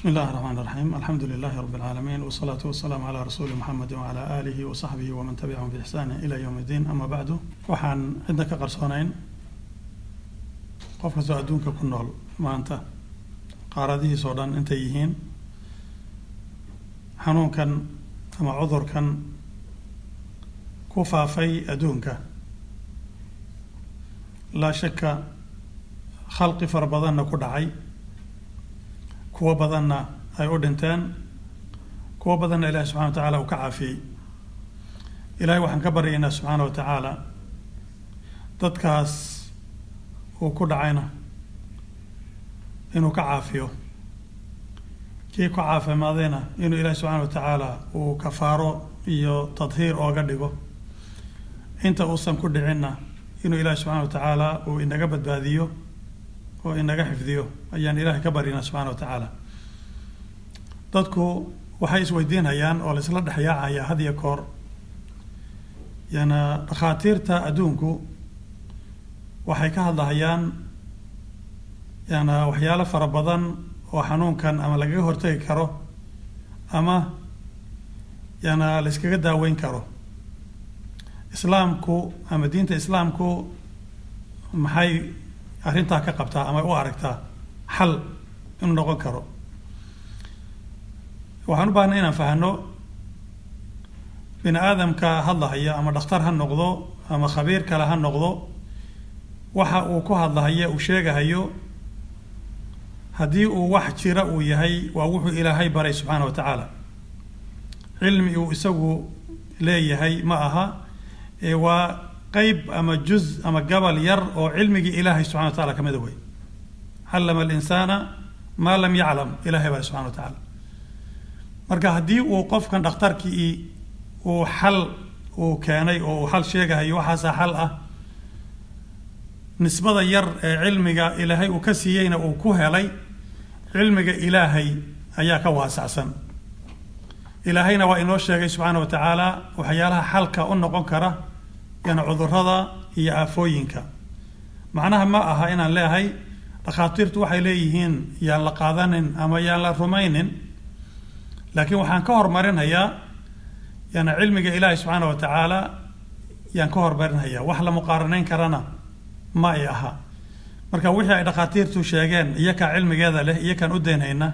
بسم الله الرحمن الرحيم. الحمد لله رب العالمين، والصلاة والسلام على رسول محمد وعلى آله وصحبه ومن تبعهم بإحسان إلى يوم الدين. أما بعد، waxaan cidna ka qarsoonayn qof kastoo adduunka ku nool maanta qaaradihiisoo dhan intay yihiin xanuunkan ama cudurkan ku faafay adduunka. laa shaka khalqi fara badanna ku dhacay, kuwa badanna ay u dhinteen, kuwa badanna ilaahay subxana wa tacaala uu ka caafiyey. ilaahay waxaan ka baryaynaa subxaana wa tacaala dadkaas uu ku dhacayna inuu ka caafiyo, kii ku caafimaadayna inuu ilaahay subxaana wa tacaala uu kafaaro iyo tadhiir ooga dhigo, inta uusan ku dhicinna inuu ilaahay subxana wa tacaala uu inaga badbaadiyo oo inaga xifdiyo ayaan ilaahay ka baryaynaa subxaana wa tacaala. dadku waxay isweydiinayaan oo la isla dhexyaacayaa had iyo koor, dhakhaatiirta adduunku waxay ka hadlahayaan waxyaalo fara badan oo xanuunkan ama lagaga hortagi karo ama la iskaga daaweyn karo. islaamku ama diinta islaamku maxay arrintaa ka qabtaa ama u aragtaa xal inuu noqon karo? waxaan u baahnay inaan fahno bini aadamka hadlahaya, ama dhakhtar ha noqdo ama khabiir kale ha noqdo, waxa uu ku hadlahaya uu sheegahayo haddii uu wax jira uu yahay waa wuxuu ilaahay baray subxaana wa tacaala. cilmi uu isagu leeyahay ma aha, waa qeyb ama juz ama gabal yar oo cilmigii ilaahay subxana wa tacaala ka mida wey. callama alinsaana maa lam yaclam, ilaahay baray subxana wa tacaala. marka haddii uu qofkan dhakhtarkii uu xal uu keenay oo uu xal sheegahayo waxaasaa xal ah, nisbada yar ee cilmiga ilaahay uu ka siiyeyna uu ku helay, cilmiga ilaahay ayaa ka waasacsan. ilaahayna waa inoo sheegay subxaana wa tacaala waxyaalaha xalka u noqon kara cudurrada iyo aafooyinka. macnaha ma aha inaan leeyahay dhakhaatiirtu waxay leeyihiin yaan la qaadanin ama yaan la rumaynin, laakiin waxaan ka hormarinayaa cilmiga ilaahay subxaana wa tacaala yaan ka hormarinayaa. wax la muqaaranayn karana ma ay aha. marka wixii ay dhakhaatiirtu sheegeen iyakaa cilmigeeda leh, iyakaan u daynhayna.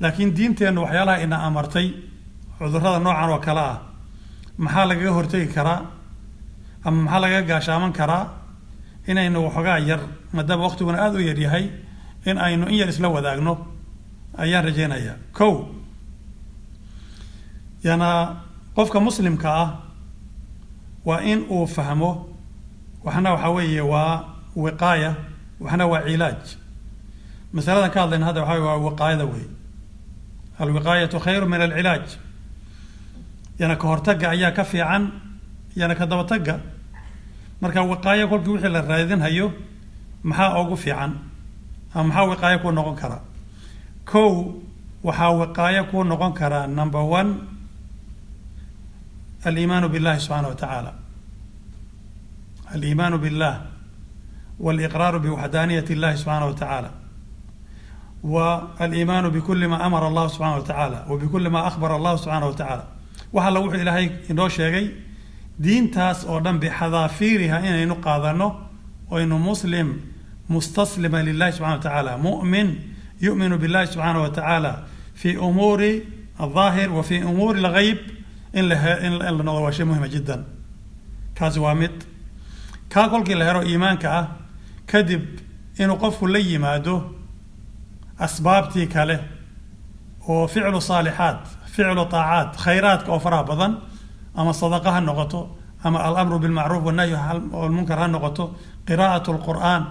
laakiin diinteennu waxyaalaha ina amartay cudurrada noocan oo kale ah maxaa lagaga hortegi karaa ama maxaa lagaga gaashaaman karaa, inaynu waxoogaa yar, maadaama waqtiguna aada u yar yahay, in aynu in yar isla wadaagno ayaan rajaynayaa. kow, qofka muslimka ah waa in uu fahmo waxna waxaa weeye waa wiqaaya, waxna waa cilaaj. masaladan ka hadlayna hadda waxaa waa wiqaayada wey. alwiqaayatu khayru min alcilaaj. ka hortagga ayaa ka fiican ka dabatagga. marka wiqaayo kolkii wixii la raadinhayo maxaa ugu fiican ama maxaa wiqaayo kuu noqon kara? kow, waxaa wiqaayo kuu noqon karaa number one, aliimaanu billahi subxaana wa tacaala. aliimaanu billah waliqraaru biwaxdaaniyati illahi subxaana wa tacaala, wa aliimaanu bikuli ma amara allahu subxana wa tacaala wa bikuli ma akhbara allahu subxaana wa tacaala. wax alla wuxuu ilaahay inoo sheegay, diintaas oo dhan bixadaafiiriha inaynu qaadano, oynu muslim mustaslima lilahi subxana wa tacaala, mu'min yu'minu billahi subxaana wa tacaala fi umuuri aldaahir wa fi umuuri alghayb, in la noqdo waa shay muhima jiddan. kaasi waa mid. kaa kolkii la helo iimaanka ah kadib inuu qofku la yimaado asbaabtii kale oo ficlu saalixaat, ficlu taacaat, khayraadka oo faraha badan, ama sadaqa ha noqoto, ama alamru bilmacruuf wannahyu almunkar ha noqoto, qiraa'atu lqur'aan,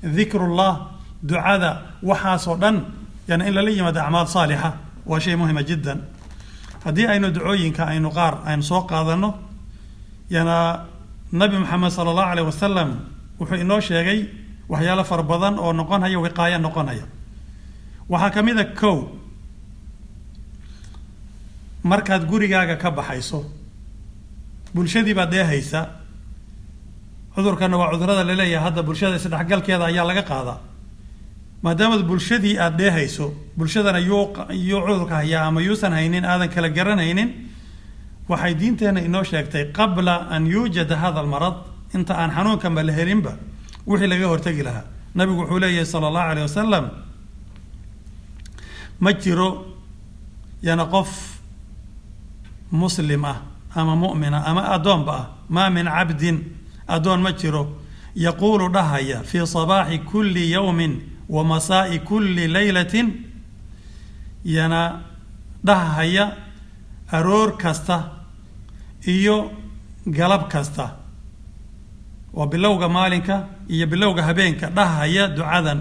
dikrullah, ducada, waxaasoo dhan in lala yimaado acmaal saalixa waa shay muhima jiddan. haddii aynu ducooyinka aynu qaar aynu soo qaadano, nabi maxamed sala allahu alayh wasalam wuxuu inoo sheegay waxyaalo fara badan oo noqonhaya wiqaayo noqonaya. waxaa ka mid a kow, markaad gurigaaga ka baxayso, bulshadii baad dheehaysa. cudurkana waa cudurrada laleeyahay hadda bulshada isdhexgalkeeda ayaa laga qaadaa. maadaama bulshadii aad dheehayso bulshadana yoo cudurka hayaa ama yuusan haynin aadan kala garanaynin waxay diinteena inoo sheegtay qabla an yuujada hada almarad inta aan xanuunkanba la helinba wixii laga hortagi lahaa nabigu wuxuu leeyahay sala allahu alayh wasalam ma jiro yana qof muslim ah ama mu'mina ama adoonba ah maa min cabdin adoon ma jiro yaquulu dhahaya fii sabaaxi kulli yawmin wa masaa'i kulli laylatin yana dhahaya aroor kasta iyo galab kasta waa bilowga maalinka iyo bilowga habeenka dhahaya ducadan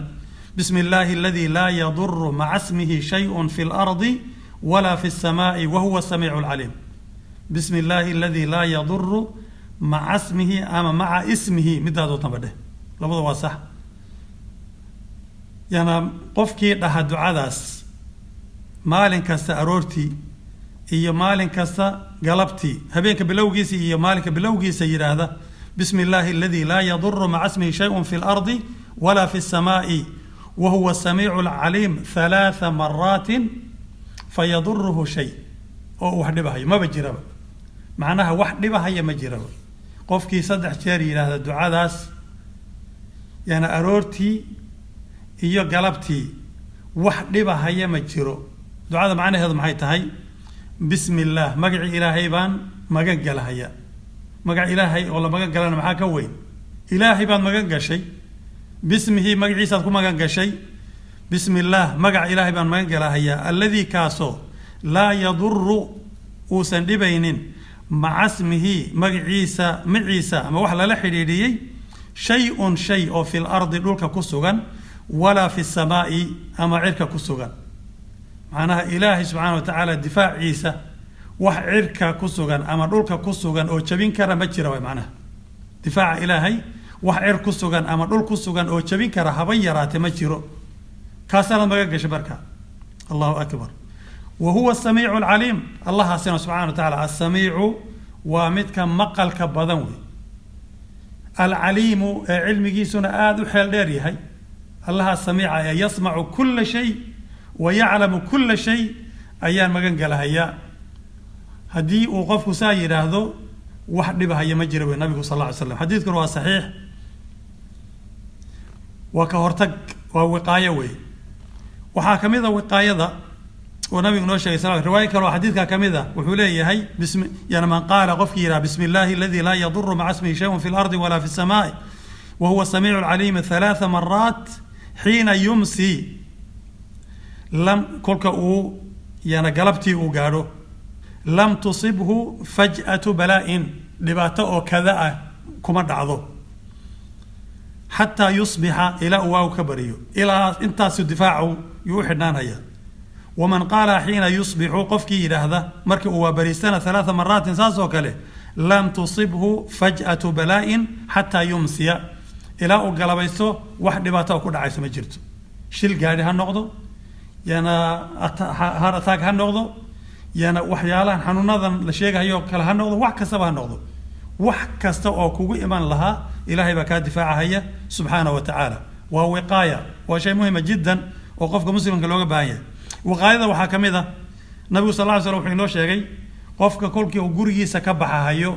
bismi illaahi aladii laa yaduru maca ismihi shayun fi lardi walaa fi الsamaa'i wahuwa samiicu lcaliim bismi illaahi aladii laa yaduru maca ismihi ama maca ismihi midaadoo tanba dheh labada waa sax yana qofkii dhaha ducadaas maalin kasta aroortii iyo maalin kasta galabtii habeenka bilowgiisa iyo maalinka bilowgiisa yidhaahda bismi illaahi aladii laa yaduru maca ismihi shayun fi lardi walaa fi الsamaa'i wahuwa samiicu lcaliim 3 maraatin fayaduruhu shay oo wax dhibahayo maba jiraba macnaha wax dhibahaya ma jiraba qofkii 3 jeer yidhaahda ducadaas yana aroortii iyo galabtii wax dhibahaya ma jiro ducada macnaheedu maxay tahay bismi illaah magacii ilaahay baan magan galahaya magac ilaahay oo la magan galana maxaa ka weyn ilaahay baad magan gashay bismihi magaciisaad ku magan gashay bismi illaah magac ilaahay baan magan galahayaa alladii kaasoo laa yaduru uusan dhibaynin maca ismihi magaciisa maciisa ama wax lala xidhiidhiyey shay-un shay oo fi lardi dhulka ku sugan walaa fi samaa'i ama cirka ku sugan macnaha ilaahay subxaana wa tacaala difaaciisa wax cirka ku sugan ama dhulka ku sugan oo jabin kara ma jira way macnaha difaaca ilaahay wax cir ku sugan ama dhul ku sugan oo jabin kara haba yaraate ma jiro kaasaanaad magan gashay marka allahu akbar wa huwa asamiicu alcaliim allahaasina subxana wa tacaala assamiicu waa midka maqalka badan wey alcaliimu ee cilmigiisuna aada u xeel dheer yahay allaha samiica ee yasmacu kula shay wa yaclamu kula shay ayaan magan galahayaa haddii uu qofku saa yidhaahdo wax dhibahaya ma jira wey nabigu sal alla ly slam xadiidkuna waa saxiix waa ka hortag waa wiqaayo wey waxaa ka mid a wiqaayada oo nabigu noo sheegay sal riwaayo kale oo xadiidkaa ka mid a wuxuu leeyahay yani man qaala qofkii yidhaha bismi illaahi aladii laa yaduru maca ismihi shayun fi lardi walaa fi الsamaa'i wa huwa samiicu alcaliimi 3 maraat xiina yumsi lam kolka uu yana galabtii uu gaadho lam tusibhu faj'atu balaa'in dhibaato oo kada ah kuma dhacdo xataa yusbixa ilaa uu waagu ka bariyo ilaa intaasu difaacu yuu u xidhnaanaya waman qaala xiina yusbixu qofkii yidhaahda marka uu waabariistana 3 maraatin saas oo kale lam tusibhu faj'atu balaa'in xataa yumsiya ilaa uu galabaysto wax dhibaato oo ku dhacayso ma jirto shil gaadhi ha noqdo yana har attack ha noqdo yana waxyaalahan xanuunadan la sheegahayo kale ha noqdo wax kastaba ha noqdo wax kasta oo kugu iman lahaa ilaahay baa kaa difaacahaya subxaana wa tacaala waa wiqaaya waa shay muhima jiddan oo qofka muslimka looga baahan yahay wiqaayada waxaa ka mid a nabigu sal lla ly slam wuxuu inoo sheegay qofka kolkii uu gurigiisa ka baxahayo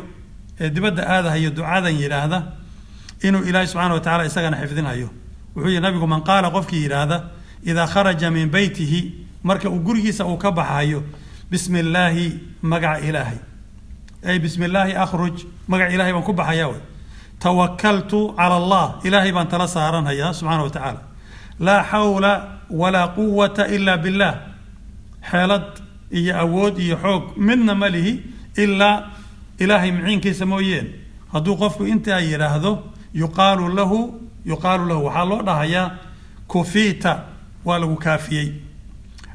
ee dibadda aadahayo ducadan yidhaahda inuu ilaahay subxana wa tacala isagana xifdinhayo wuxuu yihi nabigu man qaala qofkii yidhaahda idaa kharaja min beytihi marka uu gurigiisa uu ka baxahayo bismi illaahi magaca ilaahay ay bismi illaahi akhruj magaca ilaahay baan ku baxayaa wey tawakaltu cala allah ilaahay baan tala saaranhayaa subxaana wa tacaala laa xawla walaa quwata ila billah xeelad iyo awood iyo xoog midna ma lihi ilaa ilaahay miciinkiisa mooyeen hadduu qofku intaa yidhaahdo yuqaalu lahu waxaa loo dhahayaa kufiita waa lagu kaafiyey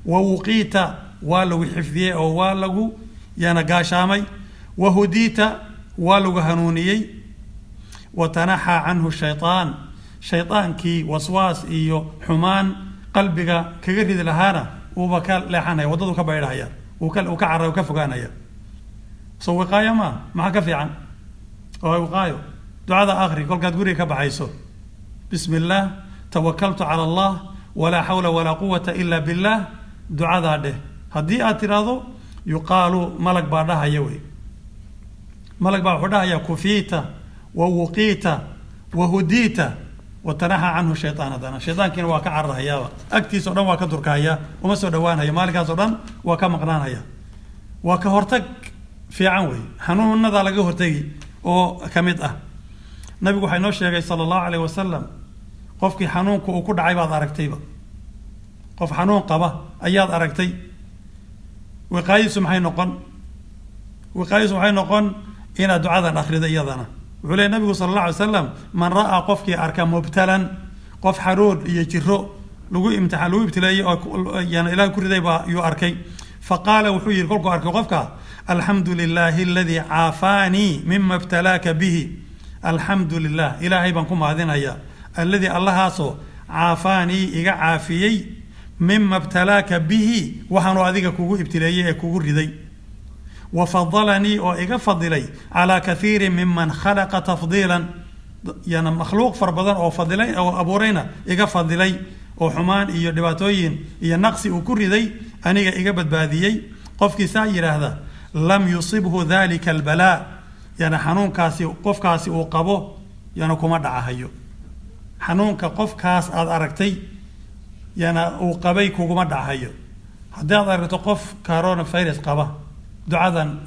wa wuqiita waa lagu xifdiyey oo waa lagu yana gaashaamay wa hudiita waa lagu hanuuniyey wa tanaxaa canhu shaytaan shaydaankii waswaas iyo xumaan qalbiga kaga ridi lahaana uuba ka leexanaya waddadu ka baydhahaya uu ka carray ka fogaanaya soo wiqaayo maa maxaa ka fiican oo wiqaayo ducada akhri kolkaad guriga ka baxayso bismi illaah tawakaltu cala allah ولا حول ولا قوة إلا بالله دعاء ده هدي أتراضو يقال ملك بعدها يوي ملك بعدها يا كفيت ووقيت وهديت وتنحى عنه الشيطان هذا الشيطان كان واقع عرضها يا أكتي سودان وكدركها يا وما سودوانها يا مالك سودان وكمقنانها يا وكهرتك في عنوي حنون النذا لقى هرتقي أو كمدة نبي حينوش يا صلى الله عليه وسلم قفك حنونك وكل عباد أركتيبه قف حنون قبه أياد أركتي وقايس محي نقن إن دعاء آخر ذي يضنا وعلى النبي صلى الله عليه وسلم من رأى قفك أركم مبتلا قف حرود يجرو لو امتحان لو ابتلاء يعني إلى كل ذي يؤركي فقال وحي القلق أركي قفك الحمد لله الذي عافاني مما ابتلاك به الحمد لله إلهي بنكم هذين هيا الذي الله هاسو عافاني إيقا عافيي مما ابتلاك به وحنو أذيك كوكو ابتلايي كوكو ردي وفضلني وإيقا فضلي على كثير ممن خلق تفضيلا يعني مخلوق فربضان أو فضلي أو أبورينا إيقا فضلي أو حمان إيو دباتوين إيو نقصي وكو ردي أنيقا إيقا بدباديي قفك ساير هذا لم يصيبه ذلك البلاء يعني حنون كاسي قف كاسي وقبو يعني كما دعا هيو حنون كقف كاس أركتي يعني وقبي كما دعا هيو هذا أركت قف كورونا فيروس قبه دعاء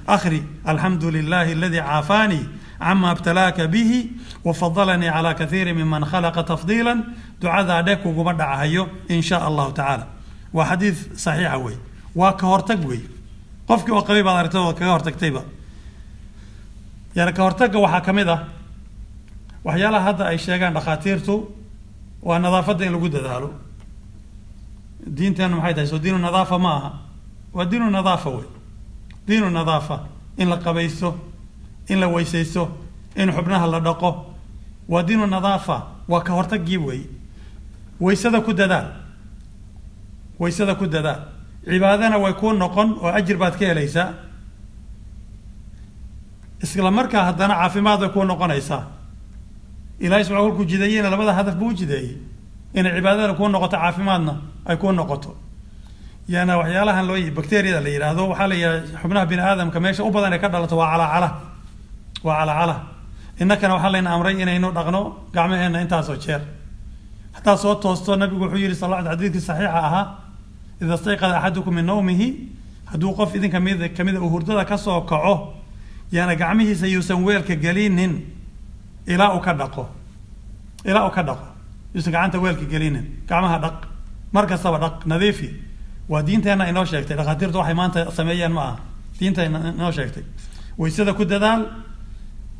أخري الحمد لله الذي عافاني عما ابتلاك به وفضلني على كثير ممن خلق تفضيلا دعاء ديك كما دعا هيو إن شاء الله تعالى وحديث صحيح وي وكهرتك وي قفك وقبي بعد أركتو كهرتك تيبا يعني كهرتك وحاكمده وحيالا هذا أي شيء عند خاطيرته والنظافة اللي وجود ذاله دين تانو محيط هيسو دين النظافة معها ودين النظافة وي دين النظافة إن لقبيسه إن لويسيسه إن حبناها لدقه ودين النظافة وكهرتك جيبوي ويسدا كد ذا عبادنا ويكون نقن وأجر بعد كيه ليس إسكال مركا هدنا عافي ماذا يكون نقن إيسا إلهي سبحانه وتعالى جديين لماذا هدف بو جدي إن عبادنا يكون نقط عافي ماذا يكون نقطه يعني وحيالها لوي بكتيريا اللي هذا وحالي حبناها بين آدم كما يشاء أبدا يكدلت وعلى إنك أنا وحالينا أمرين إنه دغنو قامه إن أنت أسوتشير حتى صوت توستو النبي وحيري صلى الله عليه وسلم حديث صحيحة إذا استيقظ أحدكم من نومه هدو قف إذن كميذا أهردada كسو كعو يعني قامه سيسويل كجلين إلى أكدقه يسقى عنت ويل كجلين قامها دق مركز سبا دق نظيفي ودينتنا إنه شيكتي لخاطر توحي ما أنت سميا معه دينتنا إنه شيكتي ويسيدا كد دال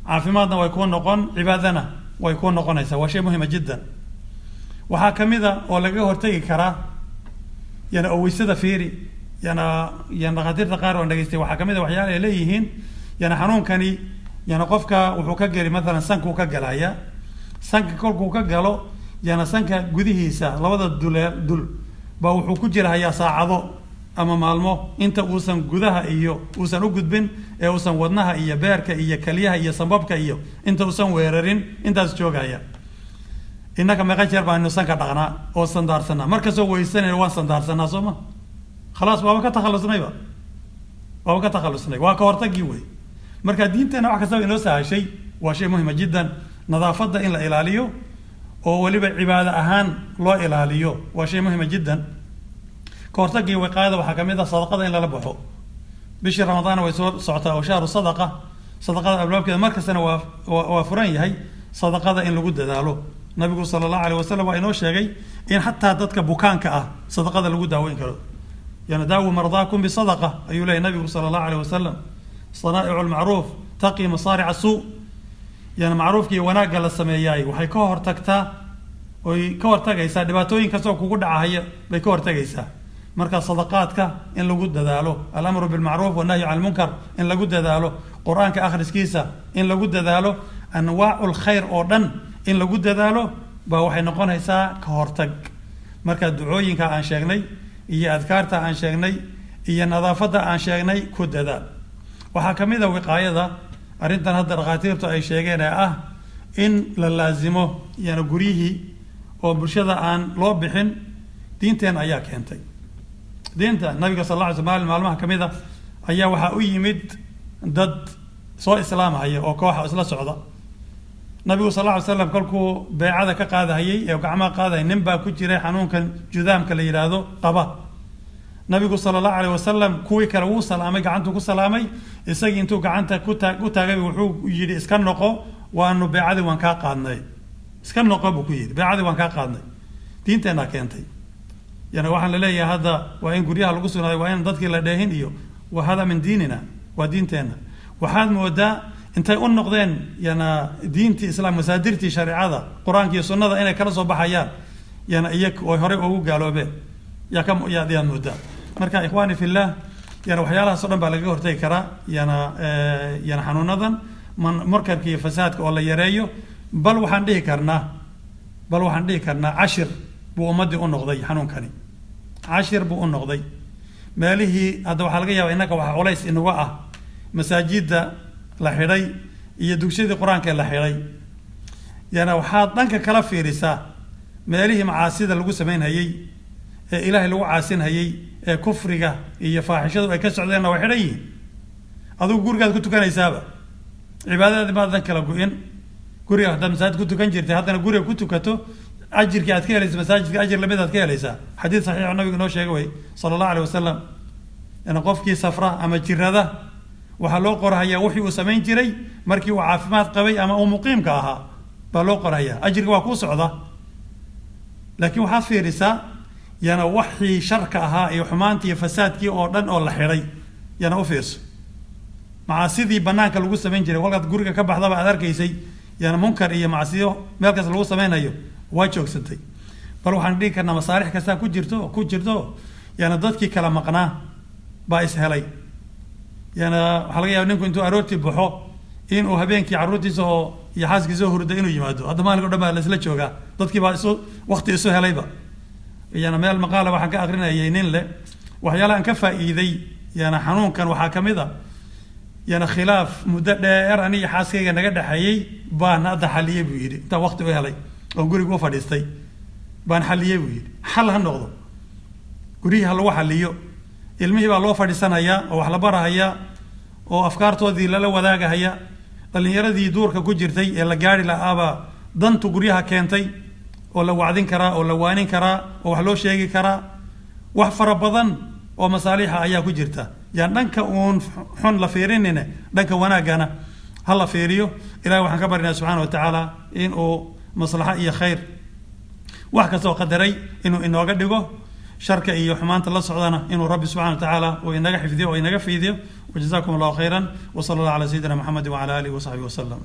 عافماتنا ويكون نقون عبادنا ويكون نقون إيسا وشيء مهم جدا وحاكمذا ولقيه هرتقي كراه يعني أو يسيدا فيري يعني لخاطر تقاروا أن نجستي وحاكمذا وحيالي إليهين يعني حنون كاني يعني قفك وحكجري مثلا سانك وكجلايا سانك كلك وكجلو يعني سانك جذيه سا لوضع دول بوحو كجرها يا ساعدو أما مالمو أنت وسن جذها إيو وسن وجد بين وسن ودنها إيا بارك إيا كليها إيا سببك إيو أنت وسن ويررين أنت تشوجها يا إنك ما قدر بأنه سانك دعنا أو سندار سنة مركز هو يسنى وان سندار سنة سوما خلاص بابك تخلصنا يبا بابك تخلصنا وكورتك جوي مركز دينتنا وحكسوا إنه شيء وشيء مهم جدا نظافة إلا إلاليو ولي عبادة أهان لو إلاليو وشيء مهم جدا كورتك وقاعدة وحكمية صدقة إلا لبحو بشهر رمضان ويسور صعطة أو شهر صدقة أبلاب كذا مركز سنة وفرني هي صدقة إن لقود دالو النبي صلى الله عليه وسلم وإنه شيء إن حتى هدتك بوكانك صدقة لقود داوين كرو يعني داو مرضاكم بصدقة أيها النبي صلى الله عليه وسلم صنائع المعروف تقي مصارع السوء يعني معروف كي وناق للسمياي وحي كهر تكتا وكهر تجيسا دباتوين كسو كوجود عهية بكهر تجيسا مركز صدقاتك إن لقود دالو الأمر بالمعروف والنهي عن المنكر إن لقود دالو قرآن كآخر سكيسة إن لقود دالو أنواع الخير أردن إن لقود دالو بوحي نقون هيسا كهر تج مركز دعوين كأن شغني إيه أذكارته عن شغني إيه نظافته عن شغني كود دال وحكميدا وقايدا أرنتن هذا الغاتيرتو أي شيء إن للازمه يعني قريه oo bulshada aan loo bixin diinteena ayaa keentay. diinta nabiga sallallahu alayhi wasallam maalmaha kamida ayaa waxa u yimid dad soo islaamaya oo koox isla socda. nabigu sallallahu alayhi wasallam kalku beecada ka qaadayay ee gacmaha qaaday nin baa ku jiray xanuunkan judaamka la yiraahdo qaba. nabigu sallallahu alayhi wasallam kuwii kale wuu salaamay, gacantu ku salaamay, isagii intuu gacanta ku taagay wuxuu yiri iska noqo, waanu beecadii waan ka qaadnay. iska noqo buu ku yiri, beecadii waan ka qaadnay. diinteena keentay. يعني waxaan la leeyahay hadda waa in guryaha lagu sugnaaday, waa in dadkii la dheehin iyo wa hada min diinina, waa diinteena. waxaad moodaa intay u noqdeen yana diintii islaam masaadirtii shariicada quraanka iyo sunnada inay kala soo baxayaan yana iyaga oo hore ugu gaaloobeen yaa moodaa. marka ikhwaani fillah yana waxyaalahaas oo dhan baa laga hortagi karaa yana xanuunadan markarka iyo fasaadka oo la yareeyo. bal waxaan dhihi karnaa cashir buu ummadii u noqday xanuunkani. cashir buu u noqday. meelihii hadda waxaa laga yaabaa innaka waxa culays inaga ah masaajidda la xidhay iyo dugsiyadii quraanka la xidhay. yana waxaad dhanka kala fiirisaa meelihii macaasida lagu samaynayay ee ilaahay lagu caasinayay ee kufriga iyo faaxishadu ay ka socdeenna way xidhan yihiin. adigu gurigaad ku tukanaysaaba cibaadadaadi maadan kala go-in. guriga haddaad masaajid ku tukan jirtay haddana guriga ku tukato أجرك أتكلم إذا مساجد أجر لماذا أتكلم ليس حديث صحيح النبي إنه شيء صلى الله عليه وسلم أنا قفكي سفرة أما جر هذا وحلو قرها يا وحي وسمين جري مركي وعافمات قوي أما مقيم كاها بلو قرها أجر وكوس عضا لكن وحاط في رسالة يانا وحي شركها يحمانتي فسادكي أردن أو الحري يانا أوفيس مع سيدي بناك لو سمين جري والله تقولك كبح ضبع ذلك يسي يانا منكر إيه مع سيدي مركز لو سمين أيوه واجوك سنتي بروح عندي كنا مصالح كسا كوجرتو يعني ضدك كلام مقناه بايس هلي يعني حلقة نكون انتو أروتي بحو إنو هبينكي عروتي سو يحاسك سو هرد إنو يمادو هذا ما نقول ما لسلا شوكا ضدك بايسو وقت يسو هلي با يعني ما المقالة وحكا أغرنا يينين له وحيالا أنكفا إيذي يعني حنون كان وحاكم إذا يعني خلاف مدة أني حاسك نقد حيي بان هذا حليه بيدي تا وقت هلي oo guriga u fadhiistay baan xaliyay wiil xal ha noqdo guriga lagu xaliyo ilmihii baa loo fadhiisanayaa oo wax la barahayaa oo afkaartoodii la wadaagahaya dhalinyaradii duurka ku jirtay ee la gaari lahaaba dantu guriga keentay oo la wacdin karaa oo la waanin karaa oo wax loo sheegi karaa wax fara badan oo masaalixa ayaa ku jirta yaan dhanka uun xun la fiirinina dhanka wanaagana hal la fiiriyo ilaahay waxaan ka barnaa subhanahu wa ta'ala in uu مصلحة إيه خير واحد كسو قدري إنه أقدقه شركة إيه حمانة الله سعودنا إنه رب سبحانه وتعالى وإنه حفظه وإنه فيديو وجزاكم الله خيرا وصلى الله على سيدنا محمد وعلى آله وصحبه وسلم.